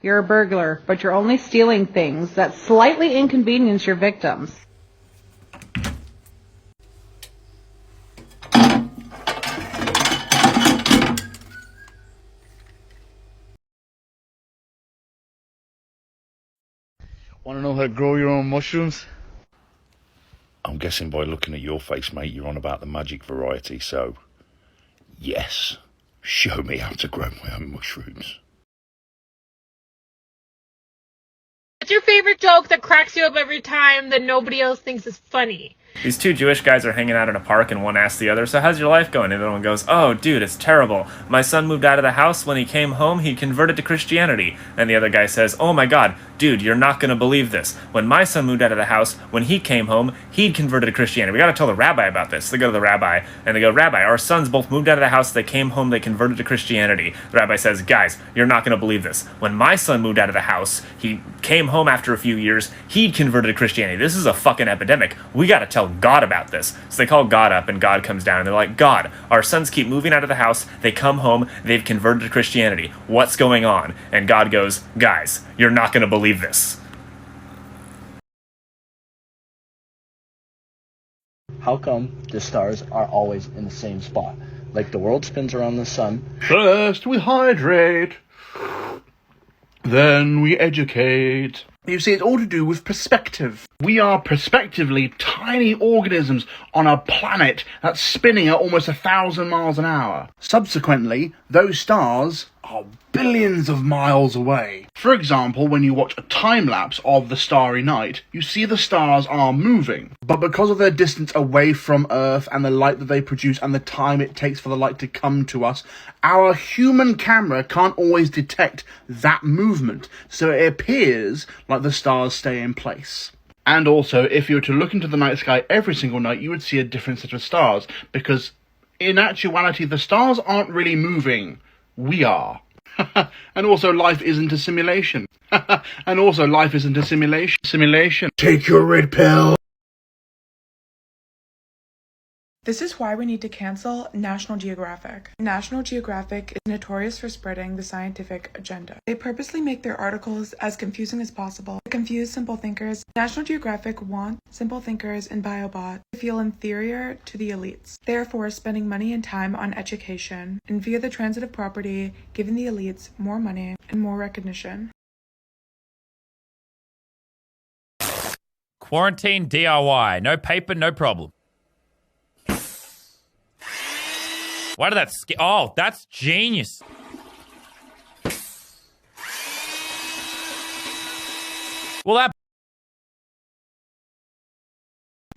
You're a burglar, but you're only stealing things that slightly inconvenience your victims. Want to know how to grow your own mushrooms? I'm guessing by looking at your face, mate, you're on about the magic variety, so yes, show me how to grow my own mushrooms. What's your favorite joke that cracks you up every time that nobody else thinks is funny? These two Jewish guys are hanging out in a park, and one asks the other, so how's your life going? And the other one goes, oh, dude, it's terrible. My son moved out of the house. When he came home, he converted to Christianity. And the other guy says, oh my god, dude, you're not going to believe this. When my son moved out of the house, when he came home, he'd converted to Christianity. We got to tell the rabbi about this. They go to the rabbi, and they go, Rabbi, our sons both moved out of the house. They came home. They converted to Christianity. The rabbi says, guys, you're not going to believe this. When my son moved out of the house, he came home after a few years. He'd converted to Christianity. This is a fucking epidemic. We got to tell God about this. So they call God up, and God comes down, and they're like, God, our sons keep moving out of the house. They come home. They've converted to Christianity. What's going on? And God goes, guys, you're not going to believe this. How come the stars are always in the same spot? Like the world spins around the sun. First we hydrate, then we educate. You see, it's all to do with perspective. We are prospectively tiny organisms on a planet that's spinning at almost 1,000 miles an hour. Subsequently, those stars are billions of miles away. For example, when you watch a time-lapse of the starry night, you see the stars are moving. But because of their distance away from Earth and the light that they produce and the time it takes for the light to come to us, our human camera can't always detect that movement. So it appears like the stars stay in place. And also, if you were to look into the night sky every single night, you would see a different set of stars. Because in actuality, the stars aren't really moving. We are. And also, life isn't a simulation. And also, life isn't a simulation. Simulation. Take your red pill. This is why we need to cancel National Geographic. National Geographic is notorious for spreading the scientific agenda. They purposely make their articles as confusing as possible to confuse simple thinkers. National Geographic wants simple thinkers and biobots to feel inferior to the elites, therefore spending money and time on education, and via the transitive property, giving the elites more money and more recognition. Quarantine DIY. No paper, no problem. Why did that oh, that's genius. Well, that...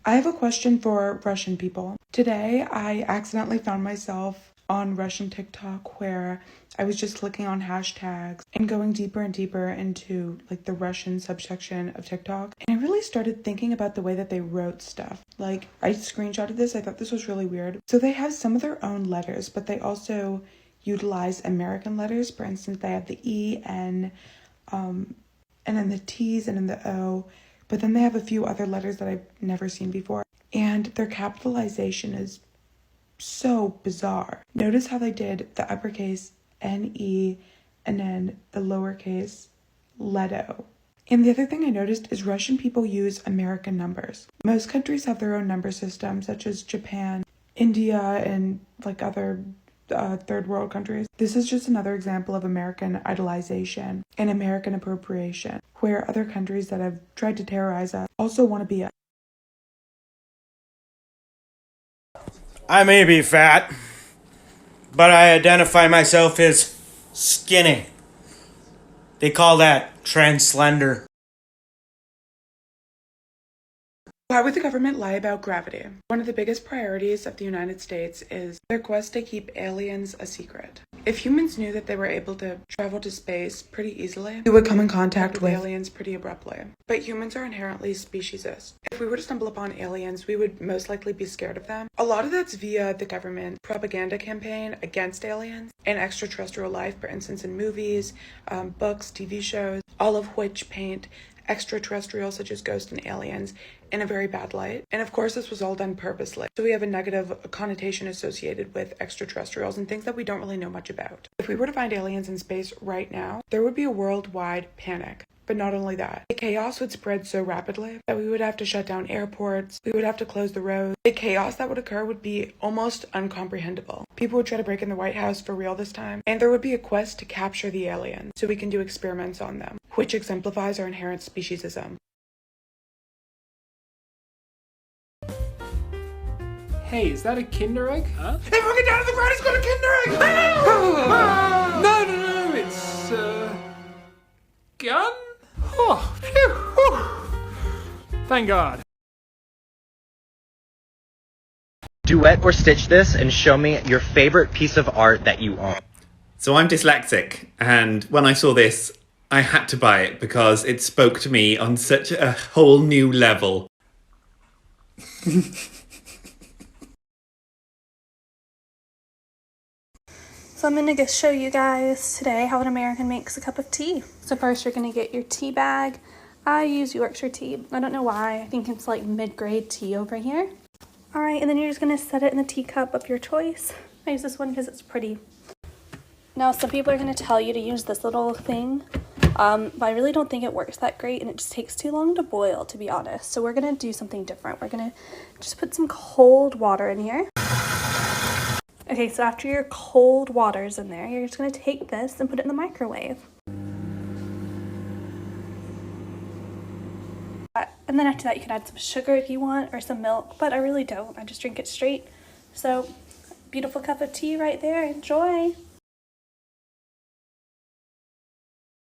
I have a question for Russian people. Today, I accidentally found myself on Russian TikTok where I was just clicking on hashtags and going deeper and deeper into like the Russian subsection of TikTok. And I really started thinking about the way that they wrote stuff. Like, I screenshotted this. I thought this was really weird. So they have some of their own letters, but they also utilize American letters. For instance, they have the E, N, and then the T's and then the O. But then they have a few other letters that I've never seen before. And their capitalization is so bizarre. Notice how they did the uppercase N-E and then the lowercase Leto. And the other thing I noticed is Russian people use American numbers. Most countries have their own number system, such as Japan, India, and like other third world countries. This is just another example of American idolization and American appropriation, where other countries that have tried to terrorize us also want to be us. I may be fat, but I identify myself as skinny. They call that trans-slender. Why would the government lie about gravity? One of the biggest priorities of the United States is their quest to keep aliens a secret. If humans knew that they were able to travel to space pretty easily, we would come in contact with aliens pretty abruptly. But humans are inherently speciesist. If we were to stumble upon aliens, we would most likely be scared of them. A lot of that's via the government propaganda campaign against aliens and extraterrestrial life, for instance, in movies, books, TV shows, all of which paint extraterrestrials such as ghosts and aliens in a very bad light. And of course, this was all done purposely. So we have a negative connotation associated with extraterrestrials and things that we don't really know much about. If we were to find aliens in space right now, there would be a worldwide panic. But not only that, the chaos would spread so rapidly that we would have to shut down airports, we would have to close the roads. The chaos that would occur would be almost uncomprehendable. People would try to break in the White House for real this time, and there would be a quest to capture the aliens so we can do experiments on them, which exemplifies our inherent speciesism. Hey, is that a Kinder Egg? Huh? Hey, fucking down to the ground, it's got a Kinder Egg! No, it's, gun? Oh, phew, whew. Thank God. Duet or stitch this and show me your favorite piece of art that you own. So I'm dyslexic, and when I saw this, I had to buy it because it spoke to me on such a whole new level. So I'm going to show you guys today how an American makes a cup of tea. So first you're going to get your tea bag. I use Yorkshire tea. I don't know why. I think it's like mid-grade tea over here. Alright, and then you're just going to set it in the teacup of your choice. I use this one because it's pretty. Now some people are going to tell you to use this little thing, but I really don't think it works that great and it just takes too long to boil, to be honest. So we're going to do something different. We're going to just put some cold water in here. Okay, so after your cold water's in there, you're just going to take this and put it in the microwave. And then after that, you can add some sugar if you want, or some milk, but I really don't. I just drink it straight. So, beautiful cup of tea right there. Enjoy!